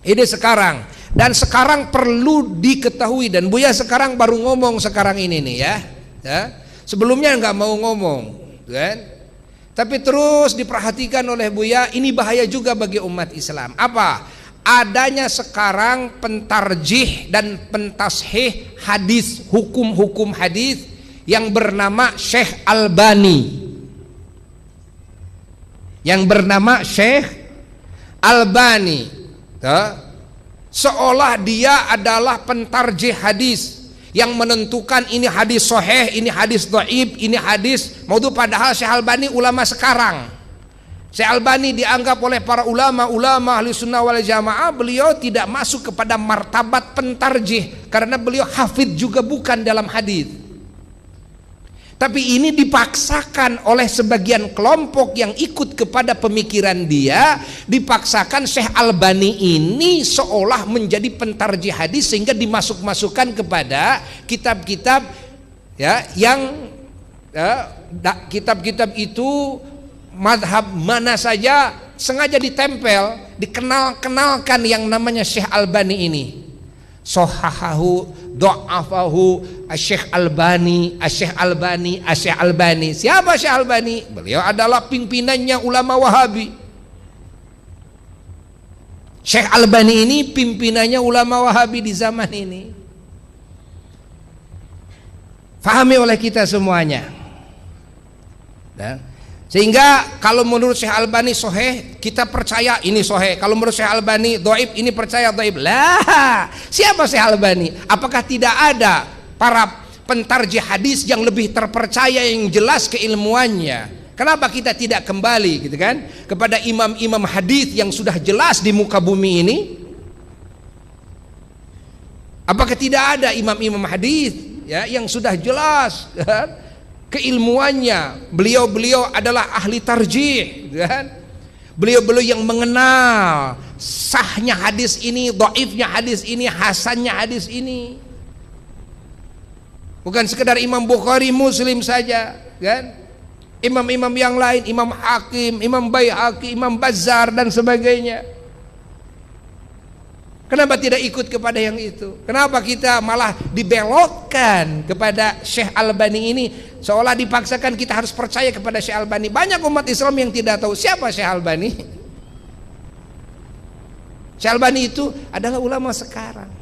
Ini sekarang, dan sekarang perlu diketahui, dan Buya sekarang baru ngomong sekarang ini nih ya. Sebelumnya nggak mau ngomong, kan? Tapi terus diperhatikan oleh Buya, ini bahaya juga bagi umat Islam. Apa? Adanya sekarang pentarjih dan pentashih hadis, hukum-hukum hadis yang bernama Syekh Albani. Yang bernama Syekh Albani. Seolah dia adalah pentarjih hadis yang menentukan ini hadis sahih, ini hadis dhaif, ini hadis maudhu, padahal Syekh Albani ulama sekarang. Syekh Albani dianggap oleh para ulama ahli sunnah wal jamaah, beliau tidak masuk kepada martabat pentarjih karena beliau hafidh juga bukan dalam hadis. Tapi ini dipaksakan oleh sebagian kelompok yang ikut kepada pemikiran dia, dipaksakan Syekh Albani ini seolah menjadi pentarjih hadis sehingga dimasuk-masukkan kepada kitab-kitab ya yang kitab-kitab itu mazhab mana saja sengaja ditempel, dikenalkan yang namanya Syekh Albani ini. Sohahahu, do'afahu, Syekh Albani, Syekh Albani, Syekh Albani. Siapa Syekh Albani? Beliau adalah pimpinannya ulama Wahabi. Syekh Albani ini pimpinannya ulama Wahabi di zaman ini. Fahami oleh kita semuanya. Sehingga kalau menurut Syekh Albani sahih, kita percaya ini sahih. Kalau menurut Syekh Albani dhaif, ini percaya dhaif. Lah, siapa Syekh Albani? Apakah tidak ada para pentarjih hadis yang lebih terpercaya, yang jelas keilmuannya? Kenapa kita tidak kembali gitu kan kepada imam-imam hadis yang sudah jelas di muka bumi ini? Apakah tidak ada imam-imam hadis ya yang sudah jelas kan? Keilmuannya, beliau adalah ahli tarjih, kan? Beliau yang mengenal sahnya hadis ini, dhaifnya hadis ini, hasannya hadis ini. Bukan sekedar Imam Bukhari, Muslim saja, kan? Imam-imam yang lain, Imam Hakim, Imam Baihaqi, Imam Bazzar dan sebagainya. Kenapa tidak ikut kepada yang itu? Kenapa kita malah dibelokkan kepada Syekh Albani ini? Seolah dipaksakan kita harus percaya kepada Syekh Albani. Banyak umat Islam yang tidak tahu siapa Syekh Albani. Syekh Albani itu adalah ulama sekarang.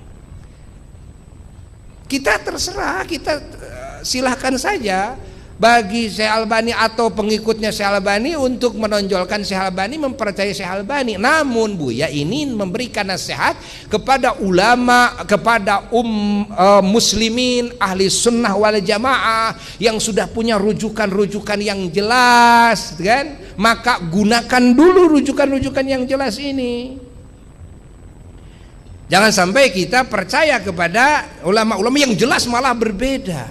Kita terserah, kita silahkan saja bagi Syekh Albani atau pengikutnya Syekh Albani untuk menonjolkan Syekh Albani, mempercayai Syekh Albani. Namun Buya ini memberikan nasihat kepada ulama, kepada muslimin ahli sunnah wal jamaah yang sudah punya rujukan-rujukan yang jelas, kan? Maka gunakan dulu rujukan-rujukan yang jelas ini. Jangan sampai kita percaya kepada ulama-ulama yang jelas malah berbeda,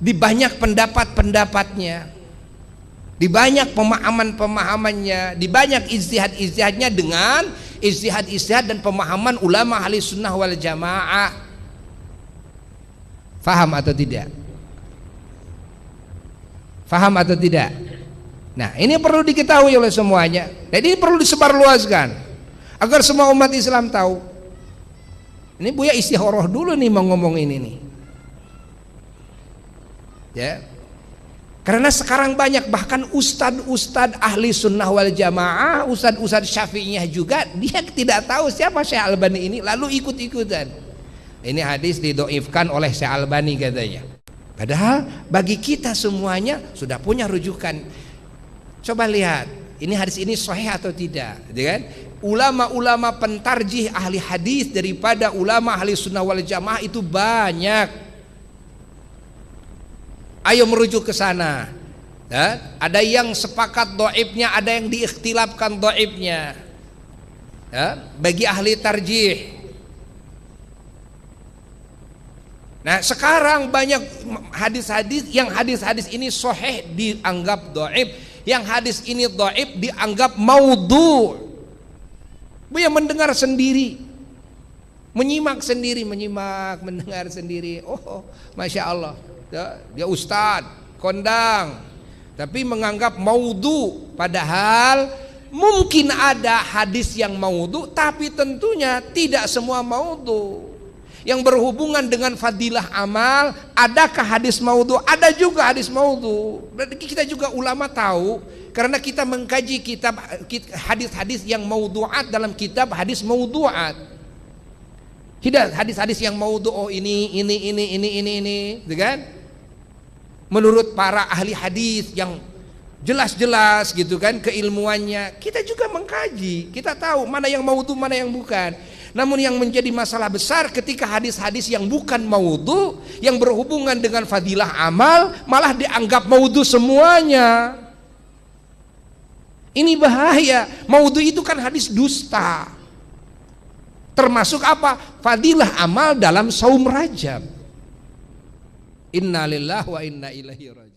di banyak pendapat-pendapatnya, di banyak pemahaman-pemahamannya, di banyak ijtihad-ijtihadnya dengan ijtihad-ijtihad dan pemahaman ulama ahli sunnah wal jamaah. Faham atau tidak? Faham atau tidak? Nah, ini perlu diketahui oleh semuanya. Jadi ini perlu disebarluaskan agar semua umat Islam tahu. Ini Buya istikharah dulu nih mau ngomong ini nih. Ya, karena sekarang banyak bahkan ustad-ustad ahli sunnah wal jamaah, ustad-ustad syafi'iyah juga, dia tidak tahu siapa Syekh Albani ini, lalu ikut-ikutan. Ini hadis didoifkan oleh Syekh Albani katanya. Padahal bagi kita semuanya sudah punya rujukan. Coba lihat, ini hadis ini sahih atau tidak, gitu kan? Ulama-ulama pentarjih ahli hadis daripada ulama ahli sunnah wal jamaah itu banyak. Ayo merujuk ke sana. Ya, ada yang sepakat dhaifnya, ada yang diikhtilafkan dhaifnya. Ya, bagi ahli tarjih. Nah, sekarang banyak hadis-hadis yang hadis-hadis ini sahih dianggap dhaif, yang hadis ini dhaif dianggap maudhu'. Buya mendengar sendiri, menyimak sendiri, mendengar sendiri. Oh, masya Allah. Dia ustadz, kondang, tapi menganggap maudhu, padahal Mungkin ada hadis yang maudhu, tapi tentunya tidak semua maudhu. Yang berhubungan dengan fadilah amal, adakah hadis maudhu? Ada juga hadis maudhu. Berarti kita juga ulama tahu, karena kita mengkaji kitab hadis-hadis yang maudhu'at dalam kitab hadis maudhu'at. Tidak hadis-hadis yang maudhu, oh ini, gitu kan? Menurut para ahli hadis yang jelas-jelas gitu kan keilmuannya, kita juga mengkaji, kita tahu mana yang maudhu, mana yang bukan. Namun yang menjadi masalah besar ketika hadis-hadis yang bukan maudhu, yang berhubungan dengan fadilah amal, malah dianggap maudhu semuanya. Ini bahaya. Maudhu itu kan hadis dusta. Termasuk apa? Fadilah amal dalam saum Rajab. Innalillahi wa inna ilaihi raji'un.